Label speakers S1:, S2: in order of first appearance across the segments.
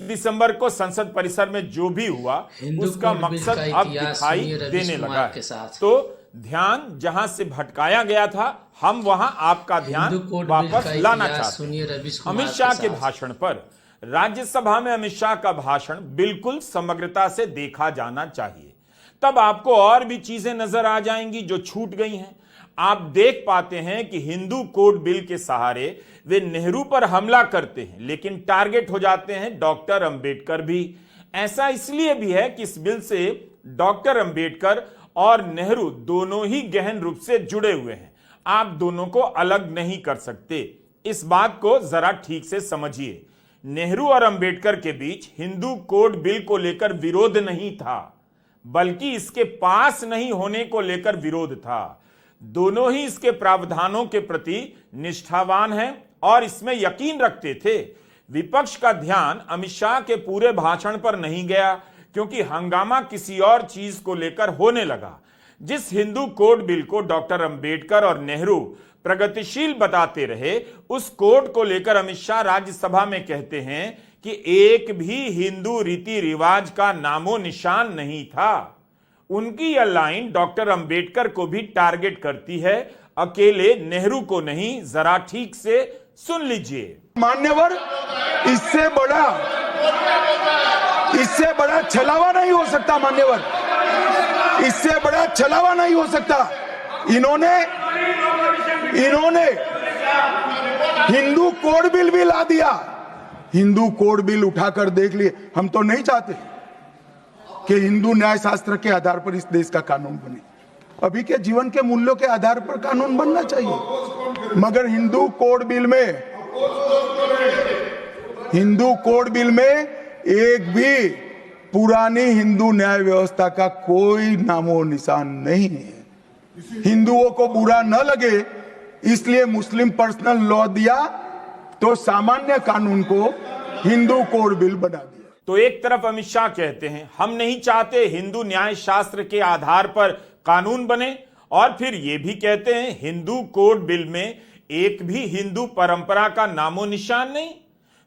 S1: दिसंबर को संसद परिसर में जो भी हुआ उसका मकसद अब दिखाई देने लगा है। तो ध्यान जहां से भटकाया गया था, हम वहां आपका ध्यान वापस लाना चाहते हैं। अमित शाह के भाषण पर, राज्यसभा में अमित शाह का भाषण बिल्कुल समग्रता से देखा जाना चाहिए, तब आपको और भी चीजें नजर आ जाएंगी जो छूट गई हैं। आप देख पाते हैं कि हिंदू कोड बिल के सहारे वे नेहरू पर हमला करते हैं, लेकिन टारगेट हो जाते हैं डॉक्टर अंबेडकर भी। ऐसा इसलिए भी है कि इस बिल से डॉक्टर अंबेडकर और नेहरू दोनों ही गहन रूप से जुड़े हुए हैं। आप दोनों को अलग नहीं कर सकते। इस बात को जरा ठीक से समझिए। नेहरू और अंबेडकर के बीच हिंदू कोड बिल को लेकर विरोध नहीं था, बल्कि इसके पास नहीं होने को लेकर विरोध था। दोनों ही इसके प्रावधानों के प्रति निष्ठावान हैं और इसमें यकीन रखते थे। विपक्ष का ध्यान अमित शाह के पूरे भाषण पर नहीं गया, क्योंकि हंगामा किसी और चीज को लेकर होने लगा। जिस हिंदू कोड बिल को डॉक्टर अंबेडकर और नेहरू प्रगतिशील बताते रहे, उस कोड को लेकर अमित शाह राज्यसभा में कहते हैं कि एक भी हिंदू रीति रिवाज का नामो निशान नहीं था। उनकी यह लाइन डॉक्टर अंबेडकर को भी टारगेट करती है, अकेले नेहरू को नहीं। जरा ठीक से सुन लीजिए।
S2: मान्यवर, इससे बड़ा छलावा नहीं हो सकता। मान्यवर, इससे बड़ा छलावा नहीं हो सकता। इन्होंने हिंदू कोड बिल भी ला दिया। हिंदू कोड बिल उठाकर देख लिए। हम तो नहीं चाहते कि हिंदू न्याय शास्त्र के आधार पर इस देश का कानून बने। अभी के जीवन के मूल्यों के आधार पर कानून बनना चाहिए, मगर हिंदू कोड बिल में एक भी पुरानी हिंदू न्याय व्यवस्था का कोई नामो निशान नहीं है। हिंदुओं को बुरा न लगे इसलिए मुस्लिम पर्सनल लॉ दिया, तो सामान्य कानून को हिंदू कोड बिल बना दिया।
S1: तो एक तरफ अमित शाह कहते हैं हम नहीं चाहते हिंदू न्याय शास्त्र के आधार पर कानून बने, और फिर यह भी कहते हैं हिंदू कोड बिल में एक भी हिंदू परंपरा का नामो निशान नहीं।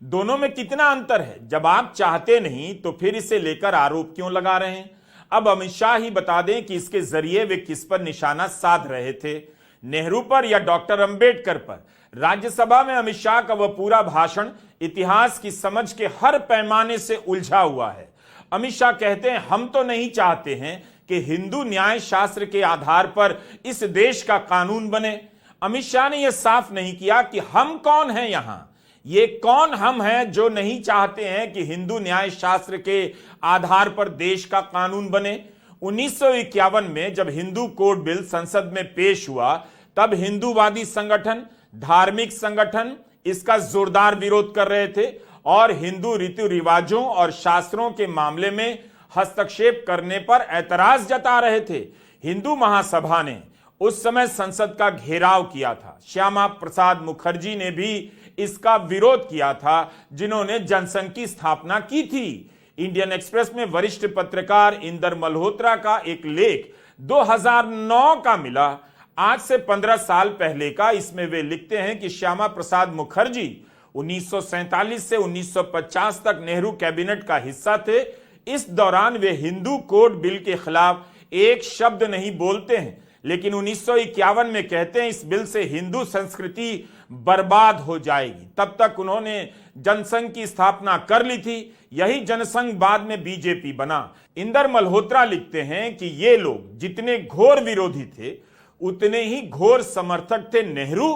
S1: दोनों में कितना अंतर है। जब आप चाहते नहीं तो फिर इसे लेकर आरोप क्यों लगा रहे हैं। अब अमित शाह ही बता दें कि इसके जरिए वे किस पर निशाना साध रहे थे, नेहरू पर या डॉक्टर अंबेडकर पर। राज्यसभा में अमित शाह का वह पूरा भाषण इतिहास की समझ के हर पैमाने से उलझा हुआ है। अमित शाह कहते हैं हम तो नहीं चाहते हैं कि हिंदू न्याय शास्त्र के आधार पर इस देश का कानून बने। अमित शाह ने यह साफ नहीं किया कि हम कौन हैं। यहां ये कौन हम हैं जो नहीं चाहते हैं कि हिंदू न्याय शास्त्र के आधार पर देश का कानून बने। 1951 में जब हिंदू कोड बिल संसद में पेश हुआ, तब हिंदूवादी संगठन, धार्मिक संगठन इसका जोरदार विरोध कर रहे थे और हिंदू रीति रिवाजों और शास्त्रों के मामले में हस्तक्षेप करने पर ऐतराज जता रहे थे। हिंदू महासभा ने उस समय संसद का घेराव किया था। श्यामा प्रसाद मुखर्जी ने भी इसका विरोध किया था, जिन्होंने जनसंघ की स्थापना की थी। इंडियन एक्सप्रेस में वरिष्ठ पत्रकार इंदर मल्होत्रा का एक लेख 2009 का मिला, आज से 15 साल पहले का। इसमें वे लिखते हैं कि श्यामा प्रसाद मुखर्जी 1947 से 1950 तक नेहरू कैबिनेट का हिस्सा थे। इस दौरान वे हिंदू कोड बिल के खिलाफ एक शब्द नहीं बोलते हैं, लेकिन 1951 में कहते हैं इस बिल से हिंदू संस्कृति बर्बाद हो जाएगी। तब तक उन्होंने जनसंघ की स्थापना कर ली थी। यही जनसंघ बाद में बीजेपी बना। इंदर मल्होत्रा लिखते हैं कि ये लोग जितने घोर विरोधी थे, उतने ही घोर समर्थक थे नेहरू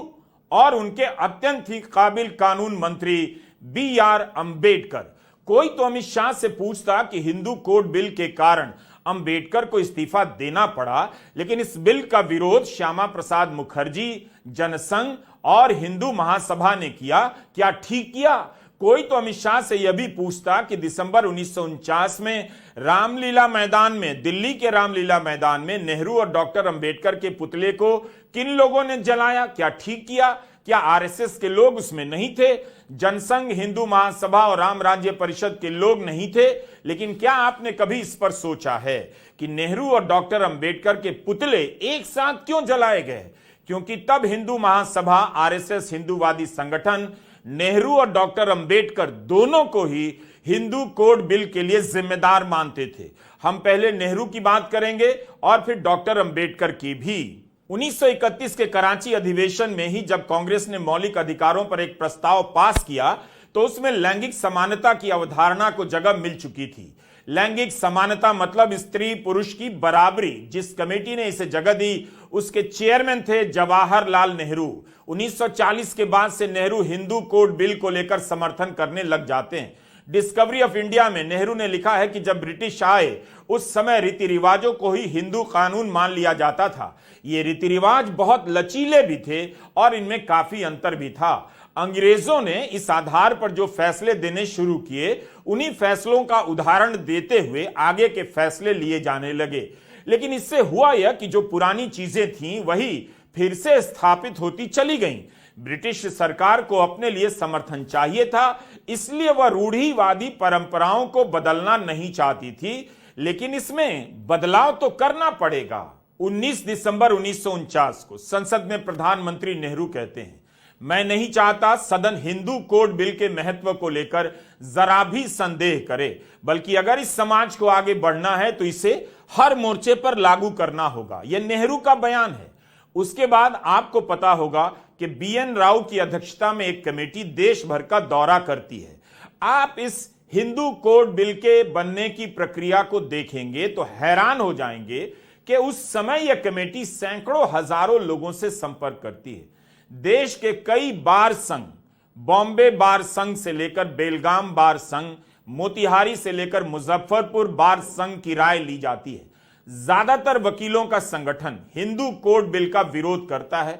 S1: और उनके अत्यंत ही काबिल कानून मंत्री BR अंबेडकर। कोई तो अमित शाह से पूछता कि हिंदू कोड बिल के कारण अंबेडकर को इस्तीफा देना पड़ा, लेकिन इस बिल का विरोध श्यामा प्रसाद मुखर्जी, जनसंघ और हिंदू महासभा ने किया। क्या ठीक किया? कोई तो अमित शाह से यह भी पूछता कि दिसंबर 1949 में रामलीला मैदान में, दिल्ली के रामलीला मैदान में नेहरू और डॉक्टर अंबेडकर के पुतले को किन लोगों ने जलाया? क्या ठीक किया? क्या आरएसएस के लोग उसमें नहीं थे? जनसंघ, हिंदू महासभा और राम राज्य परिषद के लोग नहीं थे? लेकिन क्या आपने कभी इस पर सोचा है कि नेहरू और डॉक्टर अंबेडकर के पुतले एक साथ क्यों जलाए गए? क्योंकि तब हिंदू महासभा, आरएसएस, हिंदूवादी संगठन नेहरू और डॉक्टर अंबेडकर दोनों को ही हिंदू कोड बिल के लिए जिम्मेदार मानते थे। हम पहले नेहरू की बात करेंगे और फिर डॉक्टर अंबेडकर की भी। 1931 के कराची अधिवेशन में ही जब कांग्रेस ने मौलिक अधिकारों पर एक प्रस्ताव पास किया तो उसमें लैंगिक समानता की अवधारणा को जगह मिल चुकी थी। लैंगिक समानता मतलब स्त्री पुरुष की बराबरी। जिस कमेटी ने इसे जगह दी उसके चेयरमैन थे जवाहरलाल नेहरू। 1940 के बाद से नेहरू हिंदू कोड बिल को लेकर समर्थन करने लग जाते हैं। डिस्कवरी ऑफ इंडिया में नेहरू ने लिखा है कि जब ब्रिटिश आए उस समय रीति रिवाजों को ही हिंदू कानून मान लिया जाता था। ये रीति रिवाज बहुत लचीले भी थे और इनमें काफी अंतर भी था। अंग्रेजों ने इस आधार पर जो फैसले देने शुरू किए उन्हीं फैसलों का उदाहरण देते हुए आगे के फैसले लिए जाने लगे। लेकिन इससे हुआ यह कि जो पुरानी चीजें थीं वही फिर से स्थापित होती चली गईं। ब्रिटिश सरकार को अपने लिए समर्थन चाहिए था, इसलिए वह रूढ़िवादी परंपराओं को बदलना नहीं चाहती थी, लेकिन इसमें बदलाव तो करना पड़ेगा। 19 दिसंबर 1949 को संसद में प्रधानमंत्री नेहरू कहते हैं, मैं नहीं चाहता सदन हिंदू कोड बिल के महत्व को लेकर जरा भी संदेह करे, बल्कि अगर इस समाज को आगे बढ़ना है तो इसे हर मोर्चे पर लागू करना होगा। यह नेहरू का बयान है। उसके बाद आपको पता होगा कि BN राव की अध्यक्षता में एक कमेटी देश भर का दौरा करती है। आप इस हिंदू कोड बिल के बनने की प्रक्रिया को देखेंगे तो हैरान हो जाएंगे कि उस समय यह कमेटी सैकड़ों हजारों लोगों से संपर्क करती है। देश के कई बार संघ, बॉम्बे बार संघ से लेकर बेलगाम बार संघ, मोतिहारी से लेकर मुजफ्फरपुर बार संघ की राय ली जाती है। ज्यादातर वकीलों का संगठन हिंदू कोड बिल का विरोध करता है।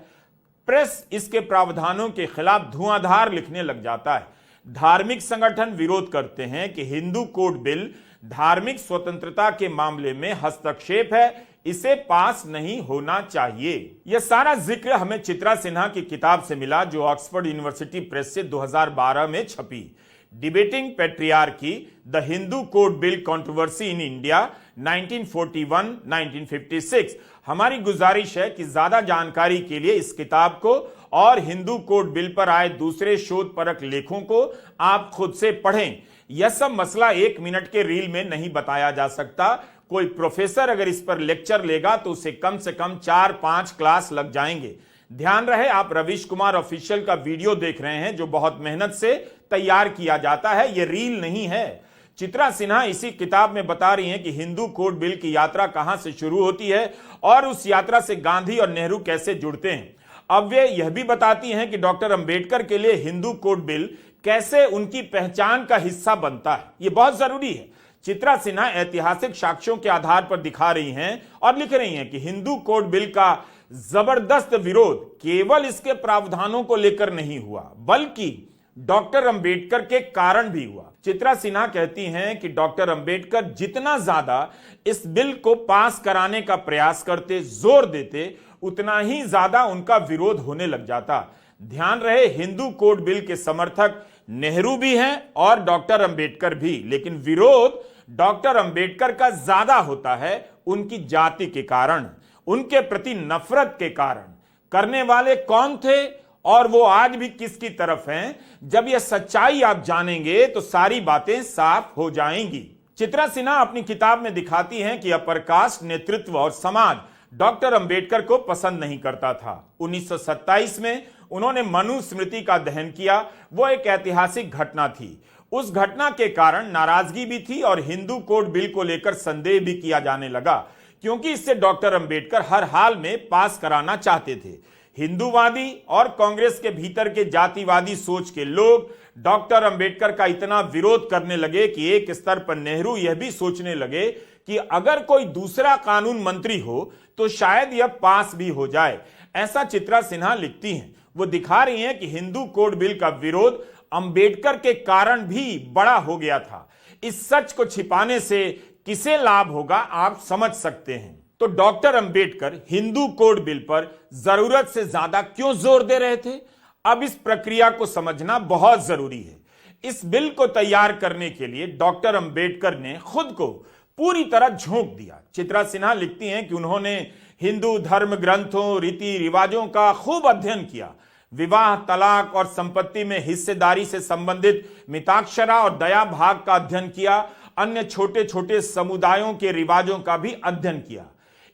S1: प्रेस इसके प्रावधानों के खिलाफ धुआंधार लिखने लग जाता है। धार्मिक संगठन विरोध करते हैं कि हिंदू कोड बिल धार्मिक स्वतंत्रता के मामले में हस्तक्षेप है, इसे पास नहीं होना चाहिए। यह सारा जिक्र हमें चित्रा सिन्हा की किताब से मिला जो ऑक्सफोर्ड यूनिवर्सिटी प्रेस से 2012 में छपी। Debating patriarchy, the Hindu code bill controversy in India 1941-1956। हमारी गुजारिश है कि ज्यादा जानकारी के लिए इस किताब को और हिंदू कोड बिल पर आए दूसरे शोध परक लेखों को आप खुद से पढ़ें। यह सब मसला 1 मिनट के रील में नहीं बताया जा सकता। कोई प्रोफेसर अगर इस पर लेक्चर लेगा तो उसे कम से कम 4-5 क्लास लग जाएंगे। ध्यान रहे आप रवीश कुमार ऑफिशियल का वीडियो देख रहे हैं जो बहुत मेहनत से तैयार किया जाता है, यह रील नहीं है। चित्रा सिन्हा इसी किताब में बता रही हैं कि हिंदू कोड बिल की यात्रा कहां से शुरू होती है और उस यात्रा से गांधी और नेहरू कैसे जुड़ते हैं। अब वे यह भी बताती हैं कि डॉक्टर अंबेडकर के लिए हिंदू कोड बिल कैसे उनकी पहचान का हिस्सा बनता है। यह बहुत जरूरी है। चित्रा सिन्हा ऐतिहासिक साक्ष्यों के आधार पर दिखा रही हैं और लिख रही हैं कि हिंदू कोड बिल का जबरदस्त विरोध केवल इसके प्रावधानों को लेकर नहीं हुआ बल्कि डॉक्टर अंबेडकर के कारण भी हुआ। चित्रा सिन्हा कहती हैं कि डॉक्टर अंबेडकर जितना ज्यादा इस बिल को पास कराने का प्रयास करते, जोर देते, उतना ही ज्यादा उनका विरोध होने लग जाता। ध्यान रहे हिंदू कोड बिल के समर्थक नेहरू भी हैं और डॉक्टर अंबेडकर भी, लेकिन विरोध डॉक्टर अंबेडकर का ज्यादा होता है उनकी जाति के कारण, उनके प्रति नफरत के कारण। करने वाले कौन थे और वो आज भी किसकी तरफ हैं, जब यह सच्चाई आप जानेंगे तो सारी बातें साफ हो जाएंगी। चित्रा सिन्हा अपनी किताब में दिखाती हैं कि अपर कास्ट नेतृत्व और समाज डॉक्टर अंबेडकर को पसंद नहीं करता था। 1927 में उन्होंने मनुस्मृति का दहन किया। वो एक ऐतिहासिक घटना थी। उस घटना के कारण नाराजगी भी थी और हिंदू कोड बिल को लेकर संदेह भी किया जाने लगा, क्योंकि इससे डॉक्टर अंबेडकर हर हाल में पास कराना चाहते थे। हिंदूवादी और कांग्रेस के भीतर के जातिवादी सोच के लोग डॉक्टर अंबेडकर का इतना विरोध करने लगे कि एक स्तर पर नेहरू यह भी सोचने लगे कि अगर कोई दूसरा कानून मंत्री हो तो शायद यह पास भी हो जाए। ऐसा चित्रा सिन्हा लिखती हैं। वो दिखा रही हैं कि हिंदू कोड बिल का विरोध अंबेडकर के कारण भी बड़ा हो गया था। इस सच को छिपाने से किसे लाभ होगा आप समझ सकते हैं। तो doctor Ambedkar Hindu code bill पर जरूरत से ज्यादा क्यों जोर दे रहे थे, अब इस प्रक्रिया को समझना बहुत जरूरी है। इस बिल को तैयार करने के लिए डॉक्टर अंबेडकर ने खुद को पूरी तरह झोंक दिया। चित्रा सिन्हा लिखती हैं कि उन्होंने हिंदू धर्म ग्रंथों, रीति रिवाजों का खूब अध्ययन किया। विवाह, तलाक और संपत्ति में हिस्सेदारी से संबंधित मिताक्षरा और दया भाग का अध्ययन किया, अन्य छोटे छोटे समुदायों के रिवाजों का भी अध्ययन किया।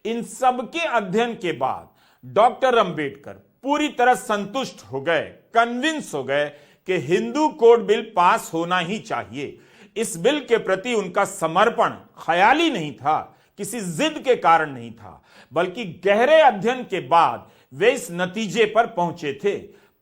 S1: इन सब के अध्ययन के बाद डॉक्टर अंबेडकर पूरी तरह संतुष्ट हो गए, कन्विंस हो गए कि हिंदू कोड बिल पास होना ही चाहिए। इस बिल के प्रति उनका समर्पण ख्याली नहीं था, किसी जिद के कारण नहीं था, बल्कि गहरे अध्ययन के बाद वे इस नतीजे पर पहुंचे थे।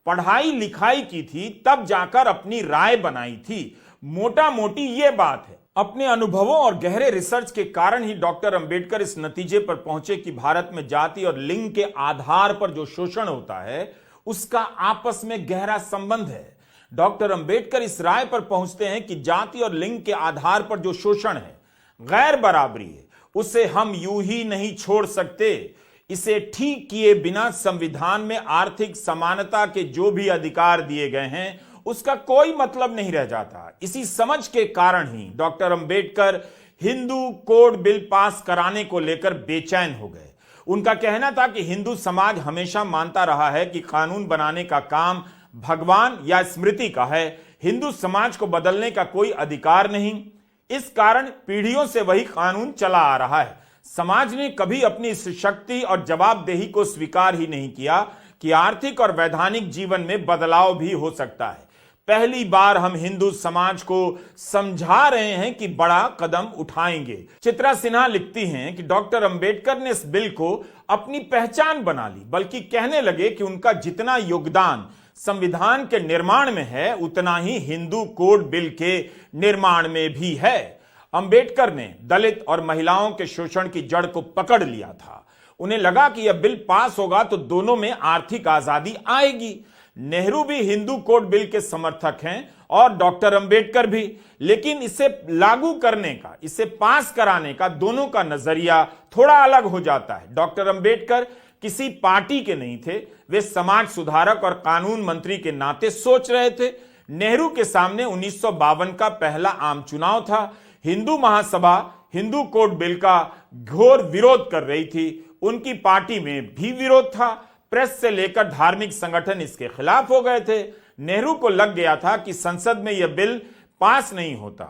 S1: पढ़ाई लिखाई की थी, तब जाकर अपनी राय बनाई थी। मोटा मोटी यह बात है। अपने अनुभवों और गहरे रिसर्च के कारण ही डॉक्टर अंबेडकर इस नतीजे पर पहुंचे कि भारत में जाति और लिंग के आधार पर जो शोषण होता है उसका आपस में गहरा संबंध है। डॉक्टर अंबेडकर इस राय पर पहुंचते हैं कि जाति और लिंग के आधार पर जो शोषण है, गैर बराबरी है, उसे हम यूं ही नहीं छोड़ सकते। इसे ठीक किए बिना संविधान में आर्थिक समानता के जो भी अधिकार दिए गए हैं उसका कोई मतलब नहीं रह जाता। इसी समझ के कारण ही doctor Ambedkar Hindu code bill pass कराने को लेकर बेचैन हो गए। उनका कहना था कि हिंदू समाज हमेशा मानता रहा है कि कानून बनाने का काम भगवान या स्मृति का है, हिंदू समाज को बदलने का कोई अधिकार नहीं। इस कारण पीढ़ियों से वही कानून चला आ रहा है। समाज ने कभी अपनी इस शक्ति और जवाबदेही को स्वीकार ही नहीं किया कि आर्थिक और वैधानिक जीवन में बदलाव भी हो सकता है। पहली बार हम हिंदू समाज को समझा रहे हैं कि बड़ा कदम उठाएंगे। चित्रा सिन्हा लिखती हैं कि डॉक्टर अंबेडकर ने इस बिल को अपनी पहचान बना ली, बल्कि कहने लगे कि उनका जितना योगदान संविधान के निर्माण में है उतना ही हिंदू कोड बिल के निर्माण में भी है। अंबेडकर ने दलित और महिलाओं के शोषण की जड़ को पकड़ लिया था। उन्हें लगा कि यह बिल पास होगा तो दोनों में आर्थिक आजादी आएगी। नेहरू भी हिंदू कोड बिल के समर्थक हैं और डॉक्टर अंबेडकर भी, लेकिन इसे लागू करने का, इसे पास कराने का दोनों का नजरिया थोड़ा अलग हो जाता है। डॉक्टर अंबेडकर किसी पार्टी के नहीं थे, वे समाज सुधारक और कानून मंत्री के नाते सोच रहे थे। नेहरू के सामने 1952 का पहला आम चुनाव था। हिंदू महासभा हिंदू कोड बिल का घोर विरोध कर रही थी। उनकी पार्टी में भी विरोध था। प्रेस से लेकर धार्मिक संगठन इसके खिलाफ हो गए थे। नेहरू को लग गया था कि संसद में यह बिल पास नहीं होता,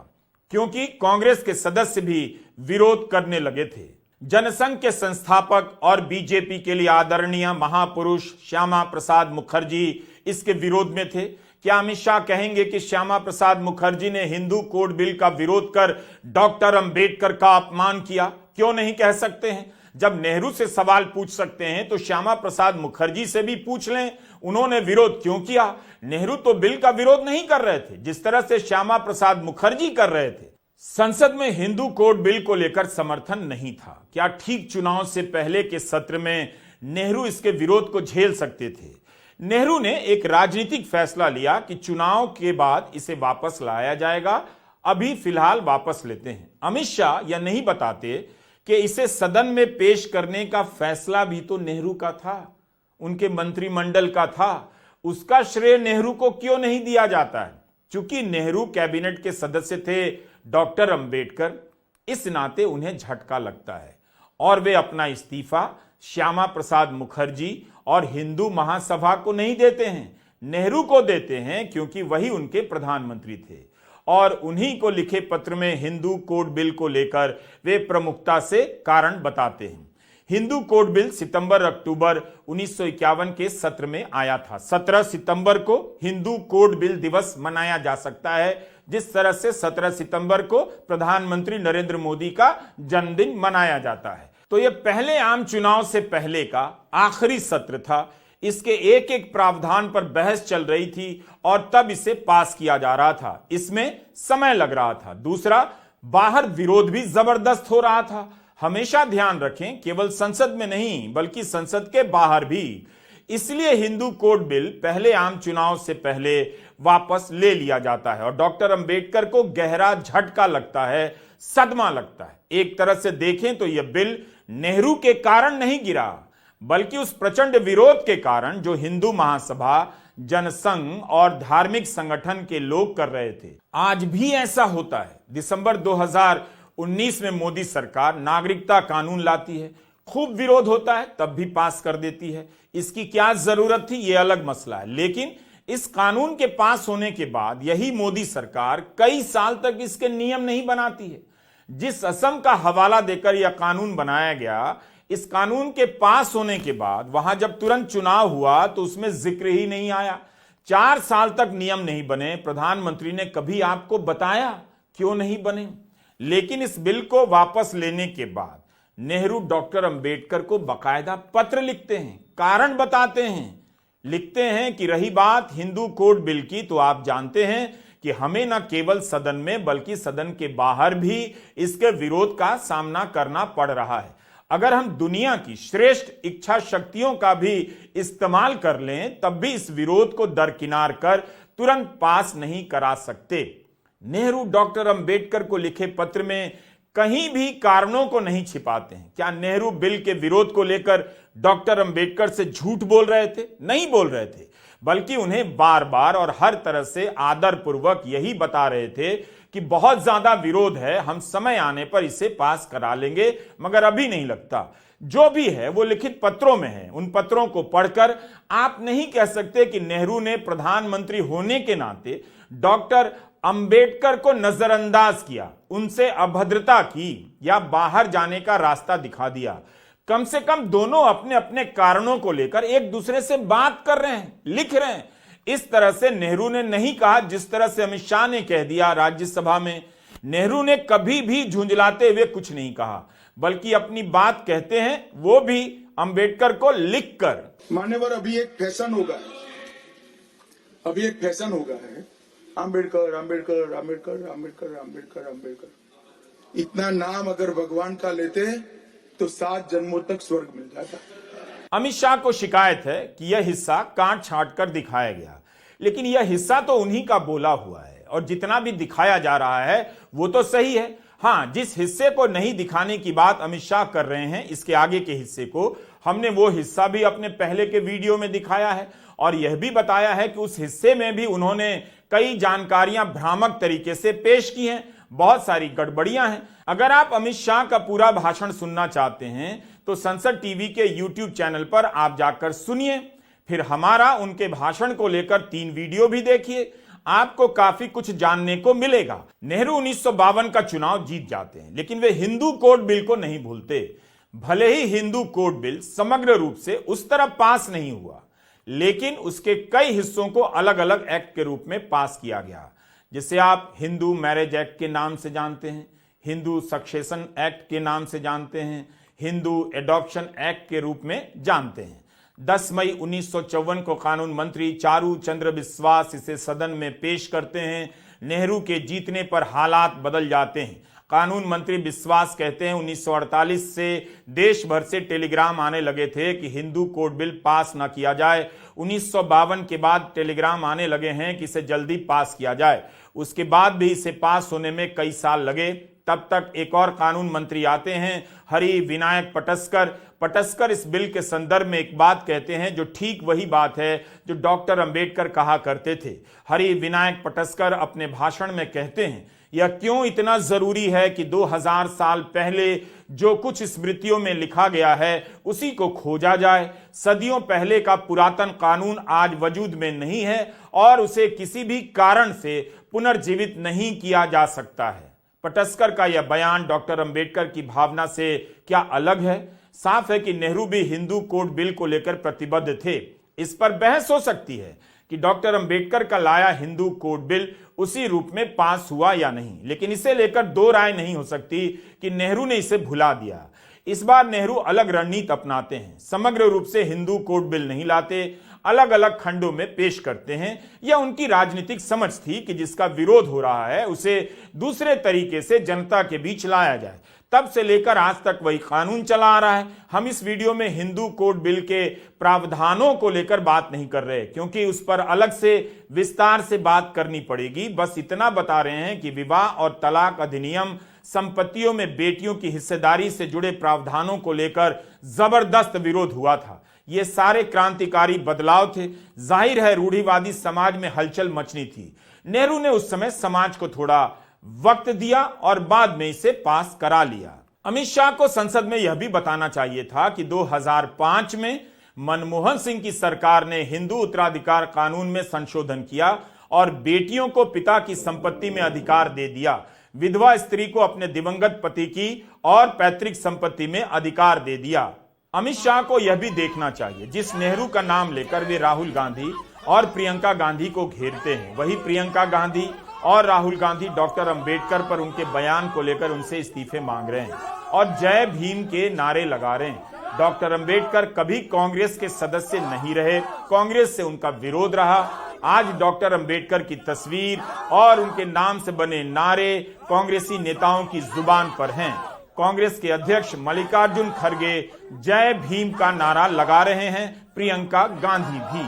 S1: क्योंकि कांग्रेस के सदस्य भी विरोध करने लगे थे। जनसंघ के संस्थापक और बीजेपी के लिए आदरणीय महापुरुष श्यामा प्रसाद मुखर्जी इसके विरोध में थे। क्या अमित शाह कहेंगे कि श्यामा प्रसाद मुखर्जी ने हिंदू कोड बिल का विरोध कर डॉक्टर अंबेडकर का अपमान किया? क्यों नहीं कह सकते हैं। जब नेहरू से सवाल पूछ सकते हैं तो श्यामा प्रसाद मुखर्जी से भी पूछ लें, उन्होंने विरोध क्यों किया। नेहरू तो बिल का विरोध नहीं कर रहे थे जिस तरह से श्यामा प्रसाद मुखर्जी कर रहे थे। संसद में हिंदू कोड बिल को लेकर समर्थन नहीं था। क्या ठीक चुनाव से पहले के सत्र में नेहरू इसके विरोध को झेल सकते थे? नेहरू ने एक राजनीतिक फैसला लिया कि चुनाव के बाद इसे वापस लाया जाएगा, अभी फिलहाल वापस लेते हैं। अमित शाह यह नहीं बताते कि इसे सदन में पेश करने का फैसला भी तो नेहरू का था, उनके मंत्रिमंडल का था। उसका श्रेय नेहरू को क्यों नहीं दिया जाता है? चूंकि नेहरू कैबिनेट के सदस्य थे डॉक्टर अंबेडकर, इस नाते उन्हें झटका लगता है और वे अपना इस्तीफा श्यामा प्रसाद मुखर्जी और हिंदू महासभा को नहीं देते हैं, नेहरू को देते हैं, क्योंकि वही उनके प्रधानमंत्री थे। और उन्हीं को लिखे पत्र में हिंदू कोड बिल को लेकर वे प्रमुखता से कारण बताते हैं। हिंदू कोड बिल सितंबर-अक्टूबर 1951 के सत्र में आया था। 17 सितंबर को हिंदू कोड बिल दिवस मनाया जा सकता है, जिस तरह से 17 सितंबर को प्रधानमंत्री नरेंद्र मोदी का जन्मदिन मनाया जाता है। तो यह पहले आम चुनाव से पहले का आखिरी सत्र था। इसके एक एक प्रावधान पर बहस चल रही थी और तब इसे पास किया जा रहा था। इसमें समय लग रहा था। दूसरा, बाहर विरोध भी जबरदस्त हो रहा था। हमेशा ध्यान रखें, केवल संसद में नहीं बल्कि संसद के बाहर भी। इसलिए हिंदू कोड बिल पहले आम चुनाव से पहले वापस ले लिया जाता है और डॉक्टर अंबेडकर को गहरा झटका लगता है, सदमा लगता है। एक तरह से देखें तो यह बिल नेहरू के कारण नहीं गिरा, बल्कि उस प्रचंड विरोध के कारण जो हिंदू महासभा, जनसंघ और धार्मिक संगठन के लोग कर रहे थे। आज भी ऐसा होता है। दिसंबर 2019 में मोदी सरकार नागरिकता कानून लाती है। खूब विरोध होता है तब भी पास कर देती है। इसकी क्या जरूरत थी, यह अलग मसला है। लेकिन इस कानून के पास होने के बाद यही मोदी सरकार कई साल तक इसके नियम नहीं बनाती है। जिस असम का हवाला देकर यह कानून बनाया गया, इस कानून के पास होने के बाद वहां जब तुरंत चुनाव हुआ तो उसमें जिक्र ही नहीं आया। 4 साल तक नियम नहीं बने। प्रधानमंत्री ने कभी आपको बताया क्यों नहीं बने? लेकिन इस बिल को वापस लेने के बाद नेहरू डॉक्टर अंबेडकर को बाकायदा पत्र लिखते हैं, कारण बताते हैं। लिखते हैं कि रही बात हिंदू कोड बिल की, तो आप जानते हैं कि हमें न केवल सदन में बल्कि सदन के बाहर भी इसके विरोध का सामना करना पड़ रहा है। अगर हम दुनिया की श्रेष्ठ इच्छा शक्तियों का भी इस्तेमाल कर लें तब भी इस विरोध को दरकिनार कर तुरंत पास नहीं करा सकते। नेहरू डॉक्टर अंबेडकर को लिखे पत्र में कहीं भी कारणों को नहीं छिपाते हैं। क्या नेहरू बिल के विरोध को लेकर डॉक्टर अंबेडकर से झूठ बोल रहे थे? नहीं बोल रहे थे, बल्कि उन्हें बार बार और हर तरह से आदरपूर्वक यही बता रहे थे कि बहुत ज्यादा विरोध है, हम समय आने पर इसे पास करा लेंगे, मगर अभी नहीं लगता। जो भी है वो लिखित पत्रों में है। उन पत्रों को पढ़कर आप नहीं कह सकते कि नेहरू ने प्रधानमंत्री होने के नाते डॉक्टर अंबेडकर को नजरअंदाज किया, उनसे अभद्रता की या बाहर जाने का रास्ता दिखा दिया। कम से कम दोनों अपने अपने कारणों को लेकर एक दूसरे से बात कर रहे हैं, लिख रहे हैं। इस तरह से नेहरू ने नहीं कहा जिस तरह से अमित शाह ने कह दिया राज्यसभा में। नेहरू ने कभी भी झुंझलाते हुए कुछ नहीं कहा, बल्कि अपनी बात कहते हैं, वो भी अंबेडकर को लिखकर।
S2: मान्यवर, अभी एक फैशन होगा है अंबेडकर अंबेडकर अंबेडकर अंबेडकर अंबेडकर अंबेडकर। इतना नाम अगर भगवान का लेते तो 7 जन्मों तक स्वर्ग मिल जाता।
S1: अमित शाह को शिकायत है कि यह हिस्सा काट छांट कर दिखाया गया, लेकिन यह हिस्सा तो उन्हीं का बोला हुआ है और जितना भी दिखाया जा रहा है वो तो सही है। हाँ, जिस हिस्से को नहीं दिखाने की बात अमित शाह कर रहे हैं, इसके आगे के हिस्से को, हमने वो हिस्सा भी अपने पहले के वीडियो में दिखाया है और यह भी बताया है कि उस हिस्से में भी उन्होंने कई जानकारियां भ्रामक तरीके से पेश की हैं, बहुत सारी गड़बड़ियां हैं। अगर आप अमित शाह का पूरा भाषण सुनना चाहते हैं तो संसद टीवी के YouTube चैनल पर आप जाकर सुनिए, फिर हमारा उनके भाषण को लेकर 3 वीडियो भी देखिए, आपको काफी कुछ जानने को मिलेगा। नेहरू 1952 का चुनाव जीत जाते हैं, लेकिन वे हिंदू कोड बिल को नहीं भूलते। भले ही हिंदू कोड बिल समग्र रूप से उस तरह पास नहीं हुआ, लेकिन उसके कई हिस्सों को अलग अलग एक्ट के रूप में पास किया गया, जिसे आप हिंदू मैरिज एक्ट के नाम से जानते हैं, हिंदू सक्सेशन एक्ट के नाम से जानते हैं, हिंदू एडॉप्शन एक्ट के रूप में जानते हैं। 10 मई 1954 को कानून मंत्री चारू चंद्र बिस्वास इसे सदन में पेश करते हैं। नेहरू के जीतने पर हालात बदल जाते हैं। कानून मंत्री बिस्वास कहते हैं 1948 से देश भर से टेलीग्राम आने लगे थे कि हिंदू कोड बिल पास न किया जाए। 1952 के बाद टेलीग्राम आने लगे हैं कि इसे जल्दी पास किया जाए। उसके बाद भी इसे पास होने में कई साल लगे। तब तक एक और कानून मंत्री आते हैं, हरि विनायक पटस्कर इस बिल के संदर्भ में एक बात कहते हैं जो ठीक वही बात है जो डॉक्टर अंबेडकर कहा करते थे। हरि विनायक पटस्कर अपने भाषण में कहते हैं, यह क्यों इतना जरूरी है कि 2000 साल पहले जो कुछ स्मृतियों में लिखा गया है उसी को खोजा जाए। सदियों पहले का पुरातन कानून आज वजूद में नहीं है और उसे किसी भी कारण से पुनर्जीवित नहीं किया जा सकता है। पटस्कर का यह बयान डॉक्टर अंबेडकर की भावना से क्या अलग है? साफ है कि नेहरू भी हिंदू कोड बिल को लेकर प्रतिबद्ध थे। इस पर बहस हो सकती है कि डॉक्टर अंबेडकर का लाया हिंदू कोड बिल उसी रूप में पास हुआ या नहीं, लेकिन इसे लेकर 2 राय नहीं हो सकती कि नेहरू ने इसे भुला दिया। इस बार नेहरू अलग रणनीति अपनाते हैं, समग्र रूप से हिंदू कोड बिल नहीं लाते, अलग अलग खंडों में पेश करते हैं। यह उनकी राजनीतिक समझ थी कि जिसका विरोध हो रहा है उसे दूसरे तरीके से जनता के बीच लाया जाए। तब से लेकर आज तक वही कानून चला आ रहा है। हम इस वीडियो में हिंदू कोड बिल के प्रावधानों को लेकर बात नहीं कर रहे, क्योंकि उस पर अलग से विस्तार से बात करनी पड़ेगी। बस इतना बता रहे हैं कि विवाह और तलाक अधिनियम, संपत्तियों में बेटियों की हिस्सेदारी से जुड़े प्रावधानों को लेकर जबरदस्त विरोध हुआ था। ये सारे क्रांतिकारी बदलाव थे। जाहिर है रूढ़िवादी समाज में हलचल मचनी थी। नेहरू ने उस समय समाज को थोड़ा वक्त दिया और बाद में इसे पास करा लिया। अमित शाह को संसद में यह भी बताना चाहिए था कि 2005 में मनमोहन सिंह की सरकार ने हिंदू उत्तराधिकार कानून में संशोधन किया और बेटियों को पिता की संपत्ति में अधिकार दे दिया। विधवा स्त्री को अपने दिवंगत पति की और पैतृक संपत्ति में अधिकार दे दिया। अमित शाह को यह भी देखना चाहिए, जिस नेहरू का नाम लेकर वे राहुल गांधी और प्रियंका गांधी को घेरते हैं, वही प्रियंका गांधी और राहुल गांधी डॉक्टर अंबेडकर पर उनके बयान को लेकर उनसे इस्तीफे मांग रहे हैं और जय भीम के नारे लगा रहे हैं। डॉक्टर अंबेडकर कभी कांग्रेस के सदस्य नहीं रहे, कांग्रेस से उनका विरोध रहा। आज डॉक्टर अंबेडकर की तस्वीर और उनके नाम से बने नारे कांग्रेसी नेताओं की जुबान पर हैं। कांग्रेस के अध्यक्ष मल्लिकार्जुन खड़गे जय भीम का नारा लगा रहे हैं, प्रियंका गांधी भी।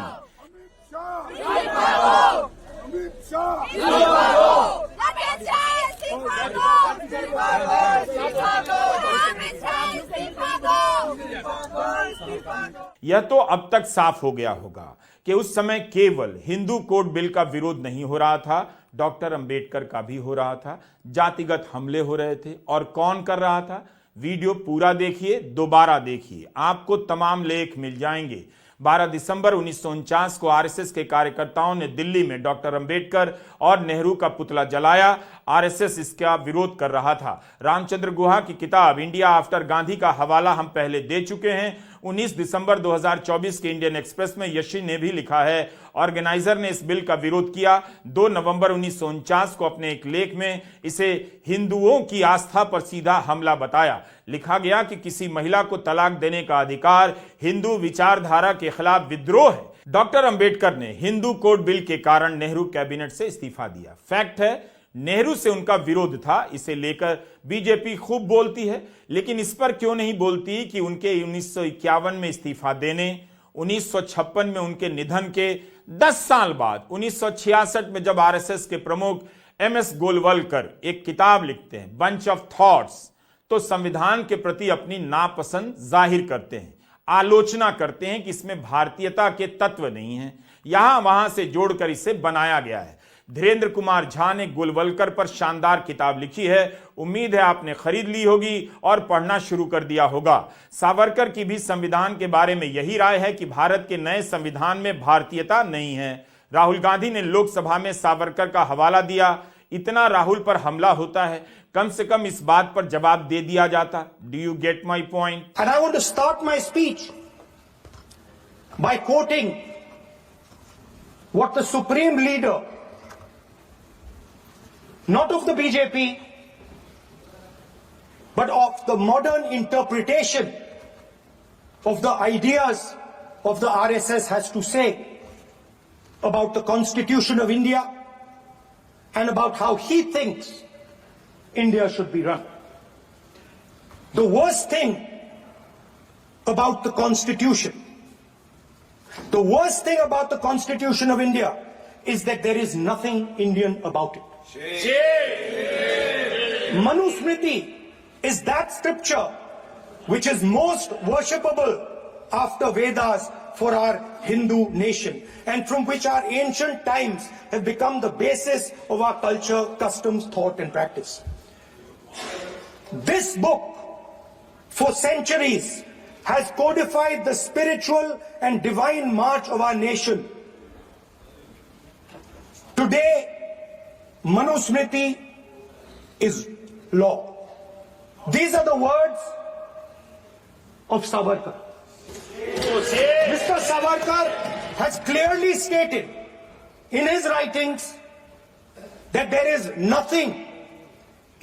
S1: यह तो अब तक साफ हो गया होगा कि उस समय केवल हिंदू कोड बिल का विरोध नहीं हो रहा था, डॉक्टर अंबेडकर का भी हो रहा था। जातिगत हमले हो रहे थे और कौन कर रहा था? वीडियो पूरा देखिए, दोबारा देखिए, आपको तमाम लेख मिल जाएंगे। 12 दिसंबर 1949 को आरएसएस के कार्यकर्ताओं ने दिल्ली में डॉक्टर अंबेडकर और नेहरू का पुतला जलाया। आरएसएस इसका विरोध कर रहा था। रामचंद्र गुहा की किताब इंडिया आफ्टर गांधी का हवाला हम पहले दे चुके हैं। 19 दिसंबर 2024 के इंडियन एक्सप्रेस में यशी ने भी लिखा है, ऑर्गेनाइजर ने इस बिल का विरोध किया। 2 नवंबर 1949 को अपने एक लेख में इसे हिंदुओं की आस्था पर सीधा हमला बताया। लिखा गया कि किसी महिला को तलाक देने का अधिकार हिंदू विचारधारा के खिलाफ विद्रोह है। डॉक्टर अंबेडकर ने हिंदू कोड बिल के कारण नेहरू कैबिनेट से इस्तीफा दिया। फैक्ट है, नेहरू से उनका विरोध था। इसे लेकर बीजेपी खूब बोलती है, लेकिन इस पर क्यों नहीं बोलती कि उनके 1951 में इस्तीफा देने, 1956 में उनके निधन के 10 साल बाद 1966 में जब आरएसएस के प्रमुख एमएस गोलवलकर एक किताब लिखते हैं बंच ऑफ थॉट्स, तो संविधान के प्रति अपनी नापसंद जाहिर करते हैं, आलोचना करते हैं कि इसमें भारतीयता के तत्व नहीं हैं, यहां वहां से जोड़कर इसे बनाया गया है। धीरेन्द्र कुमार झा ने गोलवलकर पर शानदार किताब लिखी है, उम्मीद है आपने खरीद ली होगी और पढ़ना शुरू कर दिया होगा। सावरकर की भी संविधान के बारे में यही राय है कि भारत के नए संविधान में भारतीयता नहीं है। राहुल गांधी ने लोकसभा में सावरकर का हवाला दिया। इतना राहुल पर हमला होता है, कम से कम इस बात पर जवाब दे दिया जाता। Do you get my point?
S3: And I want to start my speech by quoting what the supreme leader, not of the BJP, but of the modern interpretation of the ideas of the RSS has to say about the Constitution of India and about how he thinks India should be run. The worst thing about the Constitution, the worst thing about the Constitution of India is that there is nothing Indian about it. Manusmriti is that scripture which is most worshipable after Vedas for our Hindu nation, and from which our ancient times have become the basis of our culture, customs, thought and practice. This book for centuries has codified the spiritual and divine march of our nation. Today, Manusmriti is law. These are the words of Savarkar. Mr. Savarkar has clearly stated in his writings that there is nothing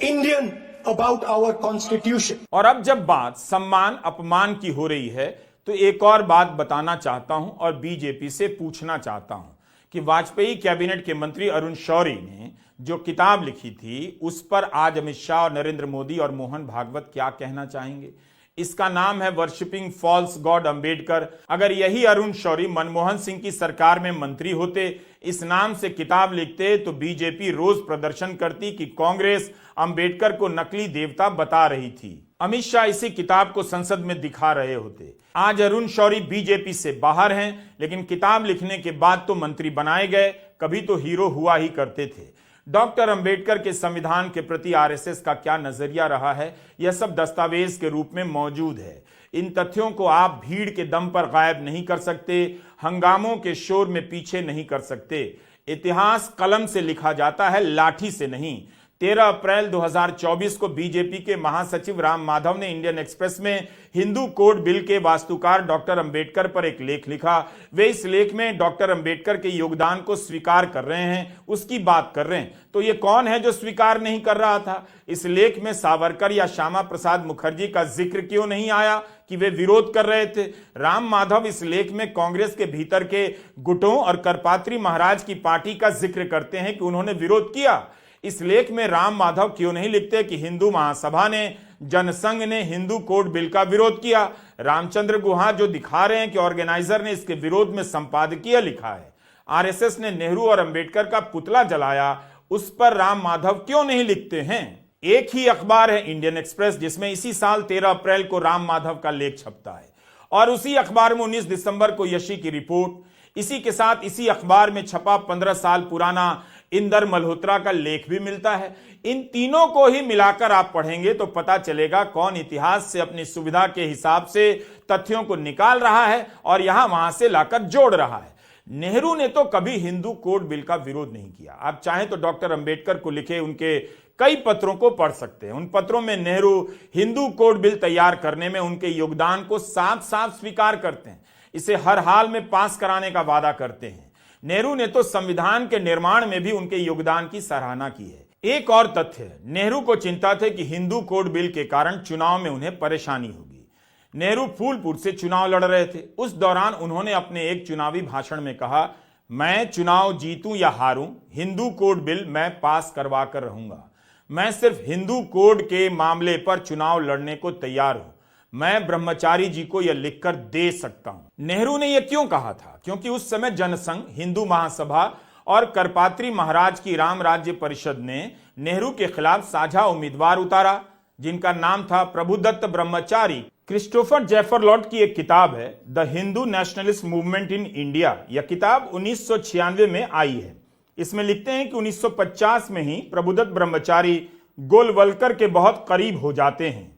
S3: Indian about our constitution.
S1: और अब जब बात सम्मान अपमान की हो रही है, तो एक और बात बताना चाहता हूं और बीजेपी से पूछना चाहता हूं कि वाजपेयी कैबिनेट के मंत्री अरुण शौरी ने जो किताब लिखी थी, उस पर आज अमित शाह और नरेंद्र मोदी और मोहन भागवत क्या कहना चाहेंगे? इसका नाम है वर्शिपिंग फॉल्स गॉड अंबेडकर। अगर यही अरुण शौरी मनमोहन सिंह की सरकार में मंत्री होते, इस नाम से किताब लिखते, तो बीजेपी रोज प्रदर्शन करती कि कांग्रेस अंबेडकर को नकली देवता बता रही थी। अमित शाह इसी किताब को संसद में दिखा रहे होते। आज अरुण शौरी बीजेपी से बाहर हैं, लेकिन किताब लिखने के बाद तो मंत्री बनाए गए, कभी तो हीरो हुआ ही करते थे। डॉक्टर अंबेडकर के संविधान के प्रति आरएसएस का क्या नजरिया रहा है, यह सब दस्तावेज के रूप में मौजूद है। इन तथ्यों को आप भीड़ के दम पर गायब नहीं कर सकते, हंगामों के शोर में पीछे नहीं कर सकते। इतिहास कलम से लिखा जाता है, लाठी से नहीं। 13 अप्रैल 2024 को बीजेपी के महासचिव राम माधव ने इंडियन एक्सप्रेस में हिंदू कोड बिल के वास्तुकार डॉक्टर अंबेडकर पर एक लेख लिखा। वे इस लेख में डॉक्टर अंबेडकर के योगदान को स्वीकार कर रहे हैं, उसकी बात कर रहे हैं। तो ये कौन है जो स्वीकार नहीं कर रहा था? इस लेख में सावरकर या श्यामा प्रसाद मुखर्जी का जिक्र क्यों नहीं आया कि वे विरोध कर रहे थे? राम माधव इस लेख में कांग्रेस के भीतर के गुटों और करपात्री महाराज की पार्टी का जिक्र करते हैं कि उन्होंने विरोध किया। इस लेख में राम माधव क्यों नहीं लिखते कि हिंदू महासभा ने, जनसंघ ने हिंदू कोड बिल का विरोध किया? रामचंद्र गुहा जो दिखा रहे हैं कि ऑर्गेनाइजर ने इसके विरोध में संपादकीय लिखा है। आरएसएस ने नेहरू और अंबेडकर का पुतला जलाया, उस पर राम माधव क्यों नहीं लिखते हैं? एक ही अखबार है इंडियन एक्सप्रेस, जिसमें इसी साल 13 अप्रैल को राम माधव का लेख छपता है और उसी अखबार में 19 दिसंबर को यशी की रिपोर्ट। इसी के साथ इसी अखबार में छपा 15 साल पुराना इंदर मल्होत्रा का लेख भी मिलता है। इन तीनों को ही मिलाकर आप पढ़ेंगे तो पता चलेगा कौन इतिहास से अपनी सुविधा के हिसाब से तथ्यों को निकाल रहा है और यहां वहां से लाकर जोड़ रहा है। नेहरू ने तो कभी हिंदू कोड बिल का विरोध नहीं किया। आप चाहें तो डॉक्टर अंबेडकर को लिखे उनके कई पत्रों को पढ़ सकते हैं। उन पत्रों में नेहरू हिंदू कोड बिल तैयार करने में उनके योगदान को साफ साफ स्वीकार करते हैं, इसे हर हाल में पास कराने का वादा करते हैं। नेहरू ने तो संविधान के निर्माण में भी उनके योगदान की सराहना की है। एक और तथ्य है, नेहरू को चिंता थी कि हिंदू कोड बिल के कारण चुनाव में उन्हें परेशानी होगी। नेहरू फूलपुर से चुनाव लड़ रहे थे। उस दौरान उन्होंने अपने एक चुनावी भाषण में कहा, मैं चुनाव जीतूं या हारूं, हिंदू कोड बिल मैं पास करवा कर रहूंगा। मैं सिर्फ हिंदू कोड के मामले पर चुनाव लड़ने को तैयार हूं। मैं ब्रह्मचारी जी को यह लिखकर दे सकता हूं। नेहरू ने यह क्यों कहा था? क्योंकि उस समय जनसंघ, हिंदू महासभा और करपात्री महाराज की राम राज्य परिषद ने नेहरू के खिलाफ साझा उम्मीदवार उतारा, जिनका नाम था प्रभुदत्त ब्रह्मचारी। क्रिस्टोफर जेफरलॉट की एक किताब है, the Hindu nationalist movement in India. यह किताब 1996 में आई है। इसमें लिखते हैं कि 1950 में ही प्रभुदत्त ब्रह्मचारी गोलवलकर के बहुत करीब हो जाते हैं।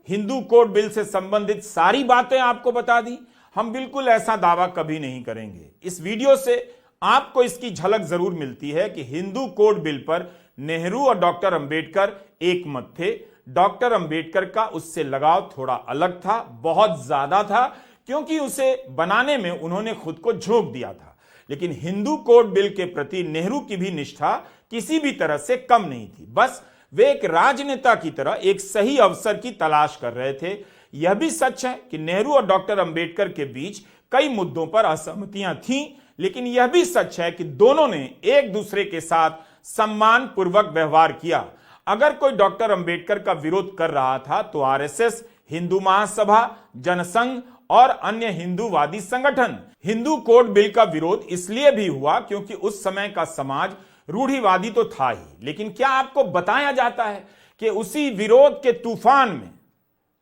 S1: हिंदू कोड बिल से संबंधित सारी बातें आपको बता दी। हम बिल्कुल ऐसा दावा कभी नहीं करेंगे। इस वीडियो से आपको इसकी झलक जरूर मिलती है कि हिंदू कोड बिल पर नेहरू और डॉक्टर अंबेडकर एक मत थे। डॉक्टर अंबेडकर का उससे लगाव थोड़ा अलग था, बहुत ज्यादा था, क्योंकि उसे बनाने में उन्होंने खुद को झोंक दिया था। लेकिन हिंदू कोड बिल के प्रति नेहरू की भी निष्ठा किसी भी तरह से कम नहीं थी। बस वे एक राजनेता की तरह एक सही अवसर की तलाश कर रहे थे। यह भी सच है कि नेहरू और डॉक्टर अंबेडकर के बीच कई मुद्दों पर असहमतियां थीं, लेकिन यह भी सच है कि दोनों ने एक दूसरे के साथ सम्मान पूर्वक व्यवहार किया। अगर कोई डॉक्टर अंबेडकर का विरोध कर रहा था तो आरएसएस, हिंदू महासभा, जनसंघ और अन्य हिंदूवादी संगठन। हिंदू कोड बिल का विरोध इसलिए भी हुआ क्योंकि उस समय का समाज रूढ़िवादी तो था ही, लेकिन क्या आपको बताया जाता है कि उसी विरोध के तूफान में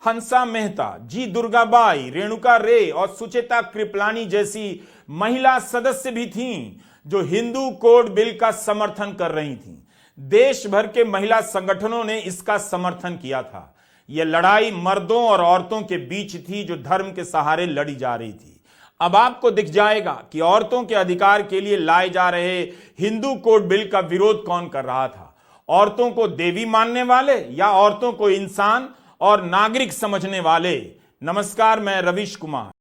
S1: हंसा मेहता, जी दुर्गाबाई, रेणुका रे और सुचेता कृपलानी जैसी महिला सदस्य भी थीं जो हिंदू कोड बिल का समर्थन कर रही थीं। देश भर के महिला संगठनों ने इसका समर्थन किया था। यह लड़ाई मर्दों और औरतों के बीच थी जो धर्म के सहारे लड़ी जा रही थी। अब आपको दिख जाएगा कि औरतों के अधिकार के लिए लाए जा रहे हिंदू कोड बिल का विरोध कौन कर रहा था। औरतों को देवी मानने वाले या औरतों को इंसान और नागरिक समझने वाले। नमस्कार, मैं रवीश कुमार।